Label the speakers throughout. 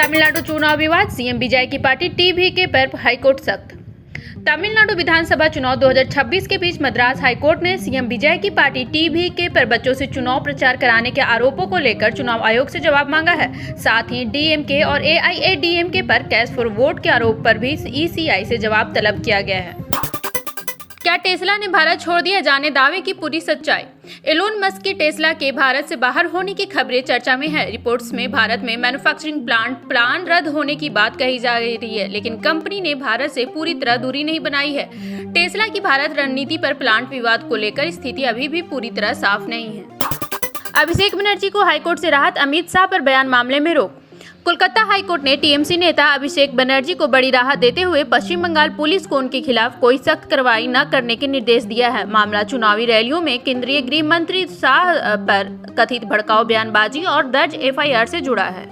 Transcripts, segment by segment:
Speaker 1: तमिलनाडु चुनाव विवाद, सीएम विजय की पार्टी टीवीके पर हाईकोर्ट सख्त। तमिलनाडु विधानसभा चुनाव 2026 के बीच मद्रास हाईकोर्ट ने सीएम विजय की पार्टी टीवीके पर बच्चों से चुनाव प्रचार कराने के आरोपों को लेकर चुनाव आयोग से जवाब मांगा है। साथ ही डीएमके और एआईएडीएमके पर कैश फॉर वोट के आरोप पर भी ईसीआई से जवाब तलब किया गया है। क्या टेस्ला ने भारत छोड़ दिया, जाने दावे की पूरी सच्चाई। एलोन मस्क की टेस्ला के भारत से बाहर होने की खबरें चर्चा में है। रिपोर्ट्स में भारत में मैन्युफैक्चरिंग प्लान रद्द होने की बात कही जा रही है, लेकिन कंपनी ने भारत से पूरी तरह दूरी नहीं बनाई है। टेस्ला की भारत रणनीति पर प्लांट विवाद को लेकर स्थिति अभी भी पूरी तरह साफ नहीं है। अभिषेक बनर्जी को हाईकोर्ट से राहत, अमित शाह पर बयान मामले में रोक। कोलकाता हाईकोर्ट ने टीएमसी नेता अभिषेक बनर्जी को बड़ी राहत देते हुए पश्चिम बंगाल पुलिस को उनके खिलाफ कोई सख्त कार्रवाई न करने के निर्देश दिया है। मामला चुनावी रैलियों में केंद्रीय गृह मंत्री शाह पर कथित भड़काऊ बयानबाजी और दर्ज एफआईआर से जुड़ा है।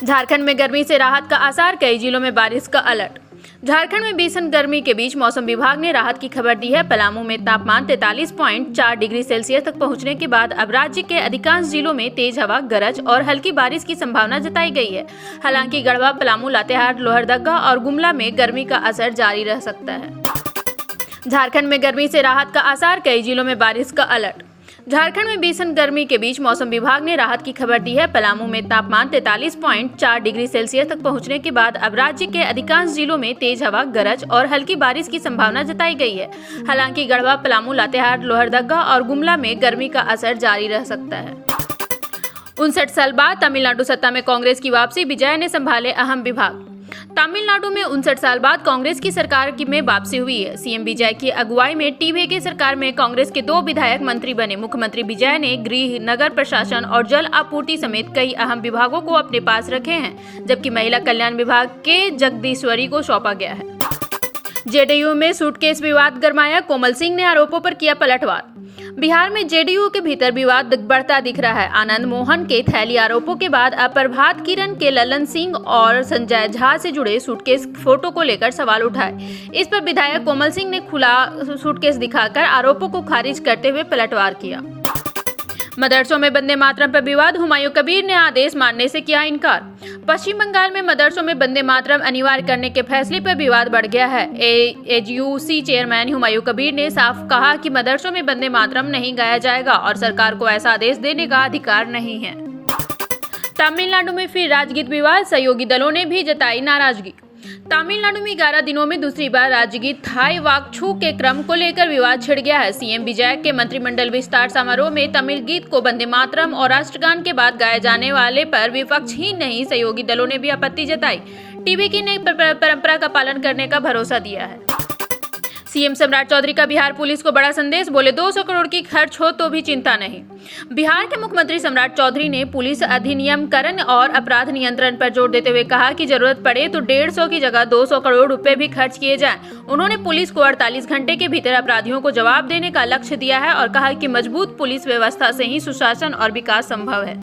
Speaker 1: झारखंड में गर्मी से राहत का आसार, कई जिलों में बारिश का अलर्ट। झारखंड में भीषण गर्मी के बीच मौसम विभाग ने राहत की खबर दी है। पलामू में तापमान 43.4 डिग्री सेल्सियस तक पहुंचने के बाद अब राज्य के अधिकांश जिलों में तेज हवा, गरज और हल्की बारिश की संभावना जताई गई है। हालांकि गढ़वा, पलामू, लातेहार, लोहरदगा और गुमला में गर्मी का असर जारी रह सकता है। झारखंड में गर्मी से राहत का आसार, कई जिलों में बारिश का अलर्ट। झारखंड में भीषण गर्मी के बीच मौसम विभाग ने राहत की खबर दी है। पलामू में तापमान 43.4 डिग्री सेल्सियस तक पहुंचने के बाद अब राज्य के अधिकांश जिलों में तेज हवा, गरज और हल्की बारिश की संभावना जताई गई है। हालांकि गढ़वा, पलामू, लातेहार, लोहरदगा और गुमला में गर्मी का असर जारी रह सकता है। 59 साल बाद तमिलनाडु सत्ता में कांग्रेस की वापसी, विजय ने संभाले अहम विभाग। तमिलनाडु में 59 साल बाद कांग्रेस की सरकार में वापसी हुई है। सीएम विजय की अगुवाई में टीवीके सरकार में कांग्रेस के 2 विधायक मंत्री बने। मुख्यमंत्री विजय ने गृह, नगर प्रशासन और जल आपूर्ति समेत कई अहम विभागों को अपने पास रखे हैं, जबकि महिला कल्याण विभाग के जगदीश्वरी को सौंपा गया है। जेडीयू में सूटकेस विवाद गरमाया, कोमल सिंह ने आरोपों पर किया पलटवार। बिहार में जेडीयू के भीतर विवाद बढ़ता दिख रहा है। आनंद मोहन के थैली आरोपों के बाद अब प्रभात किरण के ललन सिंह और संजय झा से जुड़े सूटकेस फोटो को लेकर सवाल उठाए। इस पर विधायक कोमल सिंह ने खुला सूटकेस दिखाकर आरोपों को खारिज करते हुए पलटवार किया। मदरसों में वंदे मातरम पर विवाद, हुमायूं कबीर ने आदेश मानने से किया इनकार। पश्चिम बंगाल में मदरसों में वंदे मातरम अनिवार्य करने के फैसले पर विवाद बढ़ गया है। एजीयूसी चेयरमैन हुमायूं कबीर ने साफ कहा कि मदरसों में वंदे मातरम नहीं गाया जाएगा और सरकार को ऐसा आदेश देने का अधिकार नहीं है। तमिलनाडु में फिर राजगीत विवाद, सहयोगी दलों ने भी जताई नाराजगी। तमिलनाडु में 11 दिनों में दूसरी बार राज्यगीत थाई वाकछू के क्रम को लेकर विवाद छिड़ गया है। सीएम विजय के मंत्रिमंडल विस्तार समारोह में तमिल गीत को वंदे मातरम और राष्ट्रगान के बाद गाए जाने वाले पर विपक्ष ही नहीं, सहयोगी दलों ने भी आपत्ति जताई। टीवीके ने परंपरा का पालन करने का भरोसा दिया है। सीएम सम्राट चौधरी का बिहार पुलिस को बड़ा संदेश, बोले 200 करोड़ की खर्च हो तो भी चिंता नहीं। बिहार के मुख्यमंत्री सम्राट चौधरी ने पुलिस अधिनियमकरण और अपराध नियंत्रण पर जोर देते हुए कहा कि जरूरत पड़े तो 150 की जगह 200 करोड़ रुपए भी खर्च किए जाएं। उन्होंने पुलिस को 48 घंटे के भीतर अपराधियों को जवाब देने का लक्ष्य दिया है और कहा कि मजबूत पुलिस व्यवस्था से ही सुशासन और विकास संभव है।